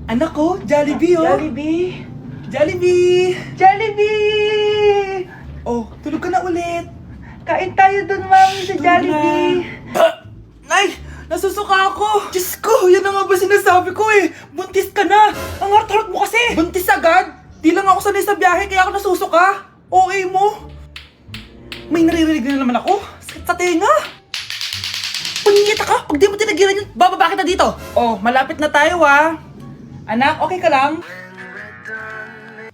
Anak ko, Jollibee oh. Jollibee! Jollibee! Jollibee! Oh, tulog ka na ulit. Kain tayo dun, mami, sa Tulog Jollibee. na. Nay! Nasusuka ako! Diyos ko, yan na nga ba sinasabi ko eh! Buntis ka na! Ang hart-hart mo kasi! Buntis agad? Di lang ako sanay sa biyahe kaya ako nasusuka. Okay mo? May naririnig na naman ako. Sakit sa tenga. Punyeta ka! Pag di mo tinagilan yun, bababa kita dito! Oh, malapit na tayo ah. Anak, okay ka lang?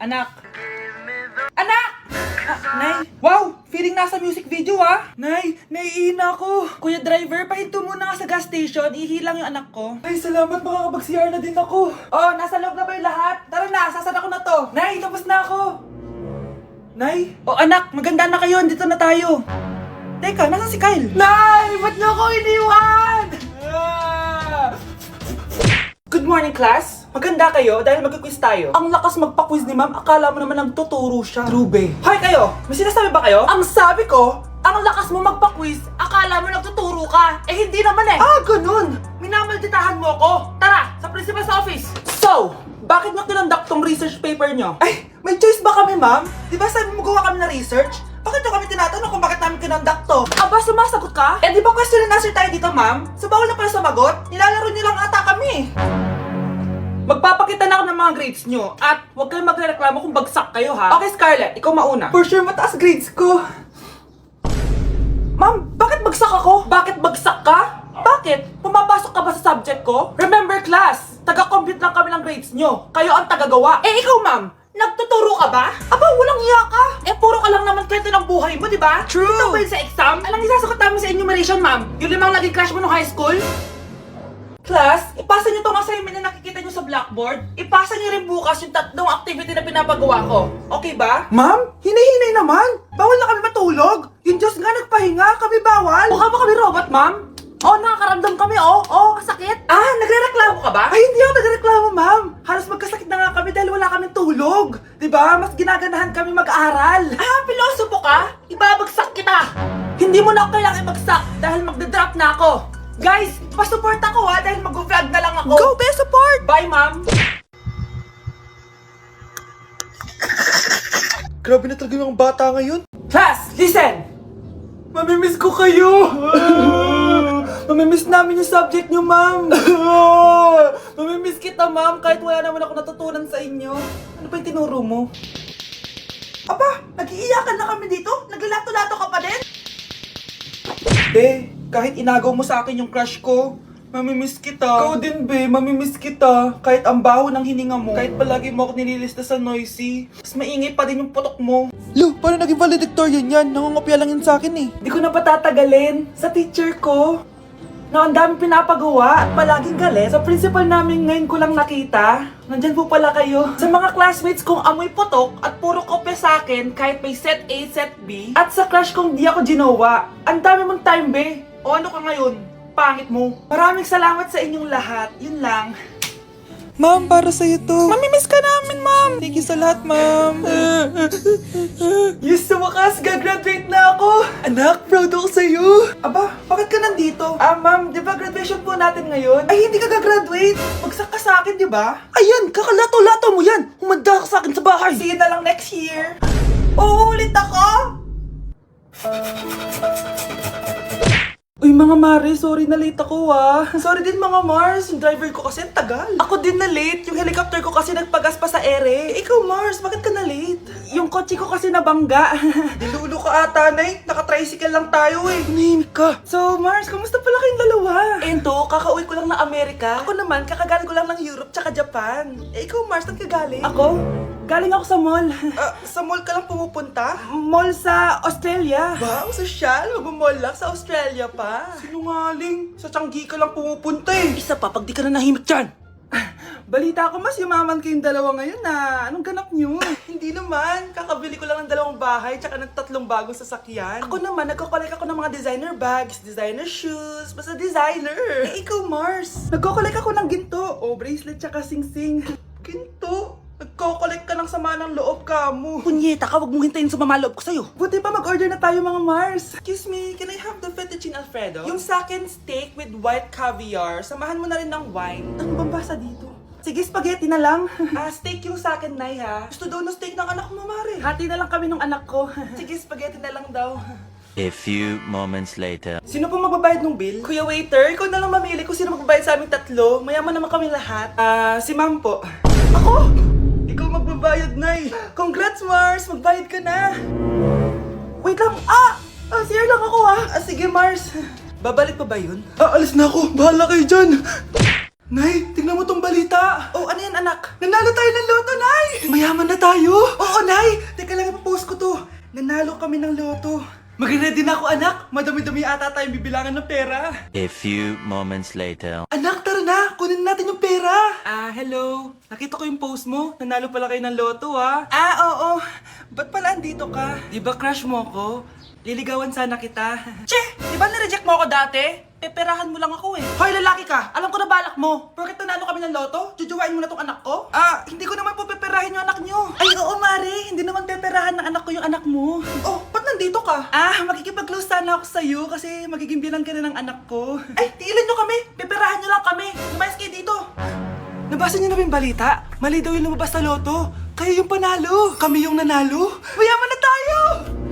Anak. Anak! Nay, wow! Feeling nasa music video ah! Nay, naiihina ako! Kuya driver, pahinto muna nga sa gas station, ihilang yung anak ko. Ay, salamat, makakapag-CR na din ako. Oh, nasa loob na ba yung lahat? Tara na, sasara ko na to. Nay, tapos na ako. Nay? Oh anak, maganda na kayo, dito na tayo. Teka, nasa si Kyle? Nay, ba't niyo ako iniwan? Good morning, class! Maganda kayo dahil mag-quiz tayo. Ang lakas magpa-quiz ni ma'am, akala mo naman nagtuturo siya. Trube. Hoy kayo! May sinasabi ba kayo? Ang sabi ko, ang lakas mo magpa-quiz, akala mo nagtuturo ka. Eh hindi naman eh. Ah, ganun! Minamalditahan mo ako. Tara, sa principal's office. So, bakit nyo kinonduct tong research paper nyo? Ay, may choice ba kami ma'am? Di ba sabi mo gawa kami na research? Bakit nyo kami tinatanong kung bakit namin kinonduct to? Aba, sumasagot ka? Eh di ba question and answer tayo dito ma'am? So bawal na pala sumagot? Nilalaro nyo lang ata kami. Magpapakita na ako ng mga grades nyo at huwag kayong magreklamo kung bagsak kayo ha. Okay Scarlett, ikaw mauna. For sure mataas grades ko. Ma'am, bakit bagsak ako? Bakit bagsak ka? Bakit? Pumapasok ka ba sa subject ko? Remember class, taga-compute lang kami ng grades nyo. Kayo ang tagagawa. Eh ikaw ma'am, nagtuturo ka ba? Aba, walang iya ka. Eh puro ka lang naman kwento ng buhay mo, di ba? True. Ito ba yun sa exam? Alang isasagot namin sa enumeration ma'am. Yung limang naging crush mo nung high school? Class, ipasa niyo tong assignment na nakikita niyo sa blackboard. Ipasa niyo rin bukas yung tatlong activity na pinapagawa ko. Okay ba? Ma'am, hinay-hinay naman. Bawal na kami matulog. Yung Diyos nga nagpahinga, kami bawal. Mukha ba kami robot, ma'am? Oh, nakakaramdam kami, oh, sakit. Ah, nagrereklamo ka ba? Ay, hindi ako nagrereklamo, ma'am. Halos magkasakit na nga kami dahil wala kaming tulog. Diba? Mas ginaganahan kami mag-aral. Ah, pilosopo ka? Ibabagsak kita. Hindi mo na ako kailangang ibagsak dahil magda-drop na ako. Guys, pa-support ako ha dahil mag-vlog na lang ako. Go, be support! Bye, ma'am! Grabe na talaga yung bata ngayon. Class, listen! Mamimiss ko kayo! Mamimiss namin yung subject nyo, ma'am! Mamimiss kita, ma'am, kahit wala naman ako natutunan sa inyo. Ano ba yung tinuro mo? Aba, nag-iiyakan na kami dito? Naglalato-lato ka pa din? Be, kahit inagaw mo sa akin yung crush ko, mamimiss kita. Ikaw din, be, mamimiss kita. Kahit ang baho ng hininga mo, kahit palagi mo ako nililista sa noisy, mas maingay pa din yung putok mo. Lu, paano naging valedictorian yan? Nangungopia lang yun sa akin eh. Di ko na patatagalin. Sa teacher ko, na ang dami pinapagawa at palaging galit. Sa principal namin ngayon ko lang nakita. Nandyan po pala kayo. Sa mga classmates kong amoy putok at puro kopya sa akin kahit may set A, set B. At sa crush kong di ako ginawa. Ang dami mong time, be. O ano ka ngayon? Pangit mo. Maraming salamat sa inyong lahat. Yun lang. Ma'am, para sa'yo to. Mamimiss ka namin, ma'am. Thank you sa lahat, ma'am. Yes, sa wakas, gagraduate na ako. Anak, proud ako sa'yo. Aba, bakit ka nandito? Ah, ma'am, di ba graduation po natin ngayon? Ay, hindi ka gagraduate. Magsak ka sa akin, di ba? Ayan, kakalato-lato mo yan. Humanda ka sa akin sa bahay. See you na lang next year. Uulit ako? Uy mga Mare, sorry na late ako ah. Sorry din mga Mars, yung driver ko kasi ang tagal. Ako din na late, yung helicopter ko kasi nagpagas pa sa ere. Ikaw Mars, bakit ka na late? Yung kotse ko kasi nabangga. Dilulo ka ata, Nay. Naka-tricycle lang tayo eh. Nahimik ka. So Mars, kamusta pala kayong dalawa? Ento, kakauwi ko lang ng Amerika. Ako naman, kakagaling ko lang ng Europe tsaka Japan. Eh ikaw Mars, saan ka galing? Ako? Galing ako sa mall. Sa mall ka lang pumupunta? Mall sa Australia. Wow, sosyal. Mag-mall lang sa Australia pa. Sinungaling. Sa Changi ka lang pumupunta eh. Isa pa, pag di ka na nahimik dyan. Balita ko mas yumaman kayong dalawa ngayon na. Anong ganap nyo? Hindi naman. Kakabili ko lang ng 2 bahay tsaka ng 3 bagong sasakyan. Ako naman, nagko-collect ako ng mga designer bags, designer shoes, basta designer. Eh ikaw Mars, nagko-collect ako ng ginto. O bracelet tsaka sing-sing. Ginto? Nagko-collect ka ng sama ng loob ka mo. Punyeta ka, wag mong hintayin sumama loob ko sa'yo. Buti pa mag-order na tayo mga Mars. Excuse me, can I have the fettuccine Alfredo? Yung sa akin steak with white caviar, samahan mo na rin ng wine. Ano bang basa dito? Sige, spaghetti na lang. Steak yung sa akin, Nay, ha? Gusto daw ng steak ng anak mo, Mare. Hati na lang kami ng anak ko. Sige, spaghetti na lang daw. A few moments later. Sino pong magbabayad ng bill? Kuya waiter, ikaw na lang mamili kung sino magbabayad sa aming tatlo. Mayaman naman kami lahat. Si Ma'am po. Ako? Ikaw magbabayad, Nay. Congrats, Mars! Magbayad ka na. Wait lang. CR lang ako, ha? Sige, Mars. Babalik pa ba yun? Alis na ako. Bahala kayo dyan. Nay, tingnan mo tong balita. Oh, ano yan, anak? Nanalo tayo ng loto, Nay! Mayaman na tayo. Oo, Nay. Teka lang, ipapost ko to. Nanalo kami ng loto. Mag-ready na ako, anak. Madami-dami ata tayong bibilangan ng pera. A few moments later. Anak, tara na. Kunin natin yung pera. Hello. Nakita ko yung post mo. Nanalo pala kayo ng loto, ha? Oo. Ba't pala andito ka? Di ba crush mo ko? Liligawan sana kita. Che! Di ba nireject mo ako dati? Peperahan mo lang ako eh. Hoy, lalaki ka! Alam ko na balak mo. Porket nanalo kami ng loto, jujuwain mo na tong anak ko? Hindi ko naman po peperahin yung anak nyo. Ay, oo, Mare. Hindi naman peperahan ng anak ko yung anak mo. Oh, ba't nandito ka? Makikipag-close sana ako sa'yo kasi magiging bilang ka na ng anak ko. Ay, tiilan nyo kami. Peperahan nyo lang kami. Lumayas kayo dito. Nabasa niyo na ba yung balita? Mali daw yung lumabas sa loto. Kayo yung panalo. Kami yung nanalo. Mayaman na tayo!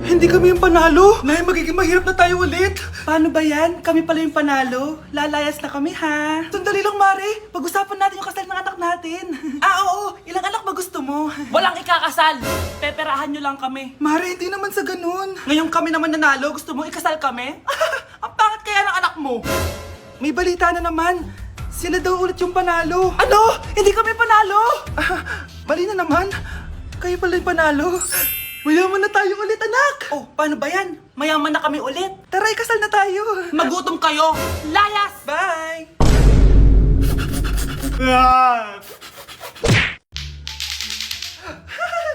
Hindi kami yung panalo. Nay, magiging mahirap na tayo ulit. Paano ba yan? Kami pala yung panalo. Lalayas na kami, ha? Sandali lang, Mare. Pag-usapan natin yung kasal ng anak natin. Oo. Ilang anak ba gusto mo? Walang ikakasal. Peperahan nyo lang kami. Mare, hindi naman sa ganun. Ngayon kami naman nanalo. Gusto mo ikasal kami? Ang pangit kaya ng anak mo. May balita na naman. Sila daw ulit yung panalo. Ano? Hindi kami panalo? Mali na naman. Kayo pala yung panalo. Mayaman na tayo ulit, anak! Oh, paano ba yan? Mayaman na kami ulit. Tara, ikasal na tayo. Magutom kayo. Layas! Bye!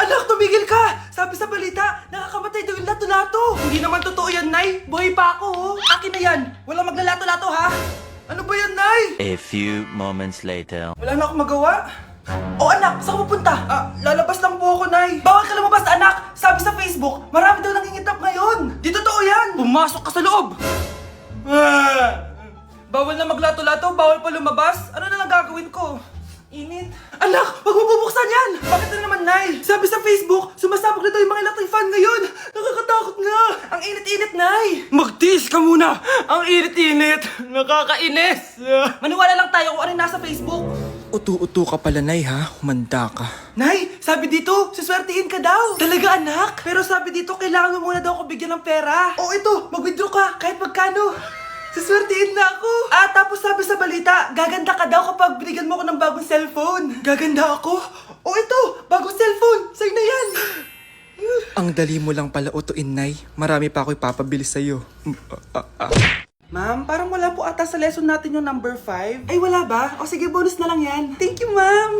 Anak, tumigil ka! Sabi sa balita, nakakamatay daw yung lato-lato. Hindi naman totoo yan, Nay. Buhay pa ako, oh. Akin na yan. Walang maglalato-lato, ha? Ano ba yan, Nay? A few moments later. Wala na akong magawa. Oh, anak, saan ka pupunta? Lalabas lang po ako, Nay. Bawal ka lumabas, anak. Sabi sa Facebook, marami daw nangingitap ngayon. Di totoo yan. Pumasok ka sa loob. Bawal na maglato-lato, bawal pa lumabas. Ano na lang gagawin ko? Init. Anak, wag mo bubuksan yan. Bakit na naman, Nay? Sabi sa Facebook, sumasabog na daw yung mga electric fan ngayon. Nakakatakot na. Ang init-init, Nay. Magtiis ka muna. Ang init-init. Nakakainis. Maniwala lang tayo kung ano yung nasa Facebook. Utu-utu ka pala, Nay, ha? Humanda ka. Nay, sabi dito, siswertihin ka daw. Talaga, anak? Pero sabi dito, kailangan mo muna daw ako bigyan ng pera. Oh, ito, mag-withdraw ka, kahit magkano. Siswertihin na ako. Tapos sabi sa balita, gaganda ka daw kapag binigyan mo ako ng bagong cellphone. Gaganda ako? Oh, ito, bagong cellphone. Sa'yo na yan. Ang dali mo lang pala utuin, Nay. Marami pa ako ipapabili sa'yo. Ma'am, parang wala po ata sa lesson natin yung number 5. Ay, wala ba? O sige, bonus na lang yan. Thank you, ma'am.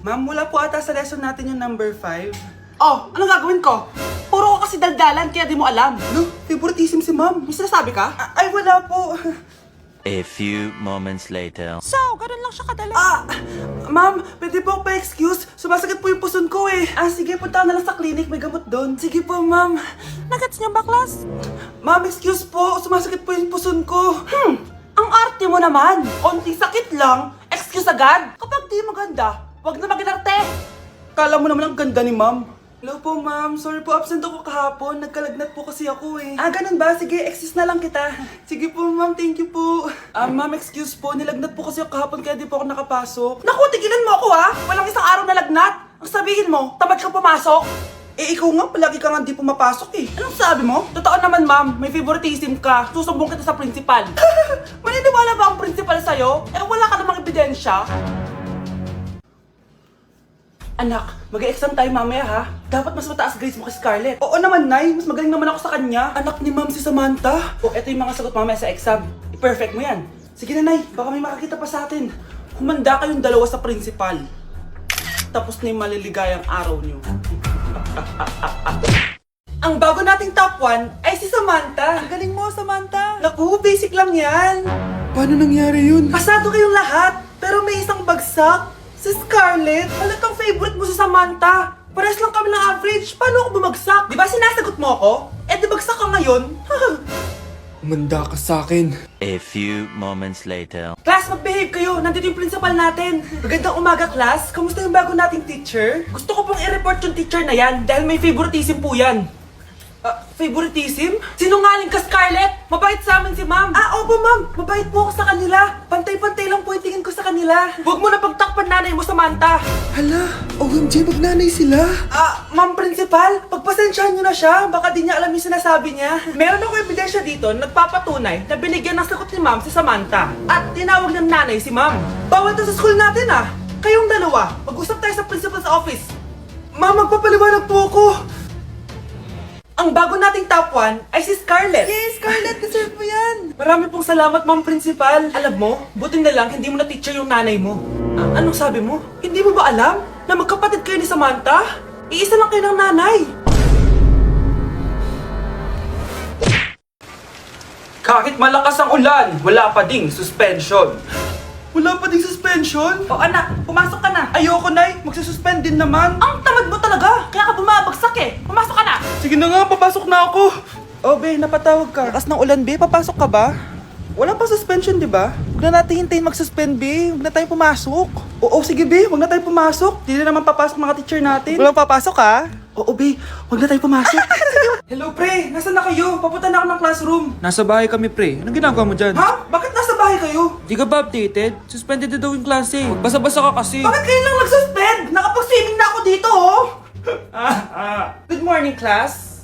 Ma'am, wala po ata sa lesson natin yung number 5. Oh, anong gagawin ko? Puro ko kasi daldalan, kaya di mo alam. No, favoritism si ma'am. May sinasabi ka? Ay, wala po. A few moments later. So, ganun lang siya kadali. Ma'am, pwede po pa-excuse. Sumasakit po yung puson ko eh. Sige, punta na lang sa clinic. May gamot doon. Sige po, ma'am. Nagets niyo ba, class? Ma'am, excuse po. Sumasakit po yung puson ko. Ang arte mo naman. Konting sakit lang. Excuse agad. Kapag di maganda, wag na mag-inarte. Kala mo naman ang ganda ni ma'am. Hello po, ma'am. Sorry po, absent ako kahapon. Nagkalagnat po kasi ako eh. Ganun ba? Sige, excuse na lang kita. Sige po, ma'am. Thank you po. Ma'am, excuse po. Nilagnat po kasi ako kahapon kaya di po ako nakapasok. Naku, tigilan mo ako ha! Walang isang araw na lagnat. Ang sabihin mo, tamad ka pumasok. Ikaw nga, palagi ka nga di pumapasok eh. Anong sabi mo? Totoo naman, ma'am. May favoritism ka. Susumbong kita sa principal. Maniniwala ba ang principal sa'yo? Wala ka namang ebidensya. Anak, mag-e-exam tayo mamaya ha. Dapat mas mataas grades mo kay Scarlett. Oo naman, Nay. Mas magaling naman ako sa kanya. Anak ni ma'am si Samantha. Eto yung mga sagot mamaya sa exam. I-perfect mo yan. Sige na, Nay. Baka may makakita pa sa atin. Humanda kayong dalawa sa principal. Tapos na yung maliligayang araw niyo. Ang bago nating top 1 ay si Samantha. Ang galing mo, Samantha. Naku, basic lang yan. Paano nangyari yun? Pasado kayong lahat, pero may isang bagsak. Si Scarlett, halatang favorite mo si Samantha. Pares lang kami ng average. Paano ako bumagsak? Di ba sinasagot mo ako? Di bagsak ka ngayon? Umanda ka sa akin. A few moments later. Class, mag-behave kayo. Nandito yung principal natin. Magandang umaga, class. Kamusta yung bago nating teacher? Gusto ko pong i-report yung teacher na yan dahil may favoritism po yan. Favoritism? Sinungaling ka, Scarlett! Mabait sa amin si ma'am! Opo ma'am! Mabait po ako sa kanila! Pantay-pantay lang po yung tingin ko sa kanila! Huwag mo na pagtakpan nanay mo, Samantha! Hala, OMG, magnanay sila. Ma'am principal, pagpasensyahan niyo na siya. Baka di niya alam yung sinasabi niya. Meron ako ebidensya dito na nagpapatunay na binigyan ng sagot ni ma'am si Samantha. At tinawag ng nanay si ma'am. Bawal to sa school natin Kayong dalawa, mag-usap tayo sa principal's office. Ma'am, magpapaliwanag po ako. Ang bago nating top 1 ay si Scarlett. Yes, Scarlett, deserve mo yan. Marami pong salamat, ma'am principal. Alam mo, buti na lang hindi mo na teacher yung nanay mo. Anong sabi mo? Hindi mo ba alam na magkapatid kayo ni Samantha? Iisa lang kayo ng nanay. Kahit malakas ang ulan, wala pa ding suspension. Wala pa ding suspension? O anak, pumasok ka na. Ayoko, Nay. Magsususpend din naman. Ang tamad mo talaga. Kaya ka bumabagsak Pumasok ka na. Sige na nga, papasok na ako. Oh, be, napatawag ka. Lakas ng ulan, be. Papasok ka ba? Wala pa suspension, di ba? Huwag na natin hintayin mag-suspend, be. Huwag na tayo pumasok. Oo, sige, be. Huwag na tayo pumasok. Di na naman papasok mga teacher natin. Walang papasok, Oo, be. Huwag na tayo pumasok. Hello, pre. Nasaan na kayo? Papunta na ako ng classroom. Nasa bahay kami, pre. Anong ginagawa mo dyan? Ha? Bakit nasa bahay kayo? Di ka ba updated? Suspended na daw yung klase. Basa-basa ka kasi. Bakit kayo lang nag-suspend? Nakapag-swimming na ako dito, Good morning, class.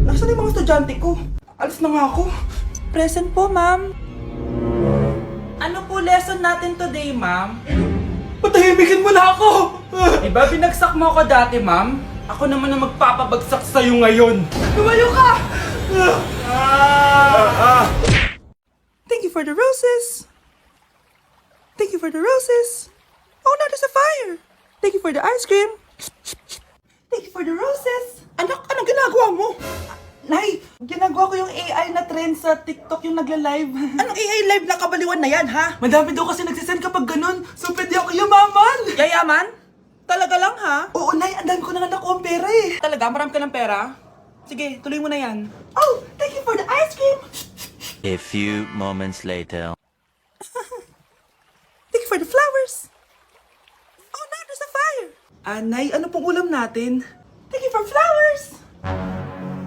Nasaan yung mga estudyante ko? Alis na nga ako. Present po, ma'am. Ano po lesson natin today, ma'am? Patahimikin mo na ako! Diba binagsak mo ako dati, ma'am? Ako naman ang magpapabagsak sa'yo ngayon. Lumayo ka! Thank you for the roses. Thank you for the roses. Oh no, there's a fire. Thank you for the ice cream. Thank you for the roses. Anak, anong ginagawa mo? Nay, ginagawa ko yung AI na trend sa TikTok yung nagla-live. Anong AI live na kabaliwan na yan, ha? Madami daw kasi nagsisend kapag ganun. So pwede ako yumaman. Yayaman? Talaga lang, ha? Oo, Nay, ang dami ko na nakuha ang pera Talaga? Marami ka ng pera? Sige, tuloy mo na yan. Oh, thank you for the ice cream. A few moments later. Thank you for the flowers. Oh no, there's a fire. Nay, ano pong ulam natin? Thank you for flowers.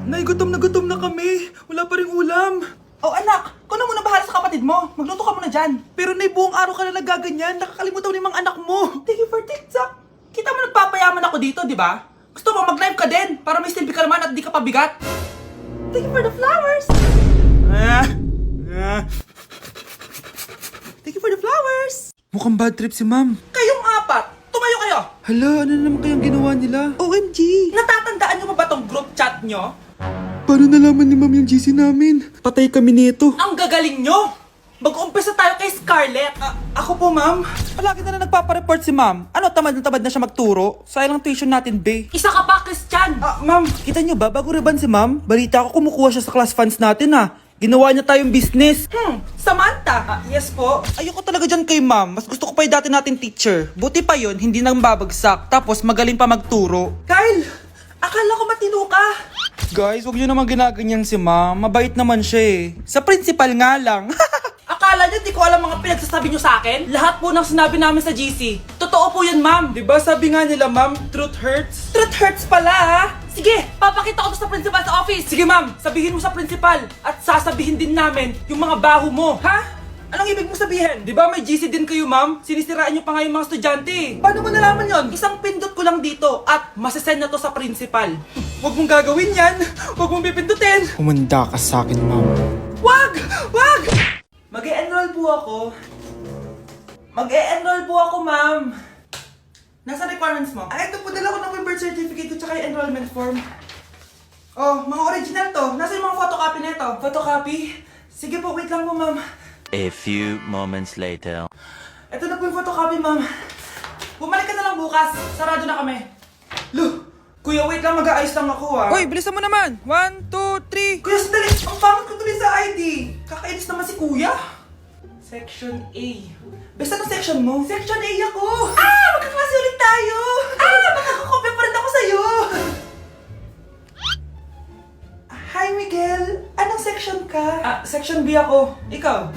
Nay, gutom na kami. Wala pa ring ulam. Oh anak, kung na muna bahala sa kapatid mo. Magluto ka muna dyan. Pero Nay, buong araw ka na nagaganyan. Nakakalimutan mo yung mga anak mo. Thank you for TikTok. Kita mo nagpapayaman ako dito, di ba? Gusto mo mag-live ka din para may silbi ka naman at di ka pabigat. Thank you for the flowers. Thank you for the flowers. Mukhang bad trip si ma'am. Kayong apat, tumayo kayo. Hala, ano naman kayang ginawa nila? OMG! Natatandaan nyo ba tong group chat nyo? Paano nalaman ni ma'am yung GC namin? Patay kami nito. Ang gagaling nyo! Mag-uumpisa tayo kay Scarlett. Ako po, ma'am. Palagi na nagpapareport si ma'am. Ano, tamad na siya magturo? Sayang lang tuition natin, be. Isa ka pa, Christian! Ma'am, kita nyo ba, bago reban si ma'am, balita ko kumukuha siya sa class funds natin, Ginawa niya tayong business. Samantha? Yes po. Ayoko talaga dyan kay ma'am. Mas gusto ko pa yung dati natin teacher. Buti pa yun, hindi nang babagsak. Tapos magaling pa magturo. Kyle! Akala ko matino ka. Guys, huwag nyo naman ginaganyan si ma'am. Mabait naman siya Sa principal nga lang. Akala niyo di ko alam mga pinagsasabi niyo sa akin? Lahat po ng sinabi namin sa GC. Totoo po yan, ma'am. Diba sabi nga nila, ma'am, truth hurts? Truth hurts pala, Sige, papakita ko to sa principal sa office. Sige, ma'am, sabihin mo sa principal. At sasabihin din namin yung mga baho mo. Ha? Anong ibig mo sabihin? Di ba may GC din kayo, ma'am? Sinisiraan niyo pa nga yung mga estudyante. Paano mo nalaman yon? Isang pindot ko lang dito at masasend na to sa principal. Huwag mong gagawin yan. Huwag mong pipindutin. Umanda ka sa akin, ma'am. Wag! Wag! Mag-e-enroll po ako. Mag-e-enroll po ako, ma'am. Nasa requirements mo? Ito po, dala ko na po yung birth certificate ko tsaka yung enrollment form. Oh, mga original to. Nasa yung mga photocopy nito? Photocopy? Sige po, wait lang po, ma'am. A few moments later. Ito na po yung photocopy, ma'am. Bumalik ka na lang bukas. Sarado na kami. Lo, kuya, wait lang. Mag-aayos lang ako, Hoy, bilisan mo naman. 1, 2, 3. Kuya, sandali. Ang pangit ko tuloy sa ID. Kakainis naman si kuya. Section A. Basta na section mo? Section A ako. Magkaklase ulit tayo. Makakakopya pa rin ako sa'yo. Hi, Miguel, anong section ka? Section B ako. Ikaw?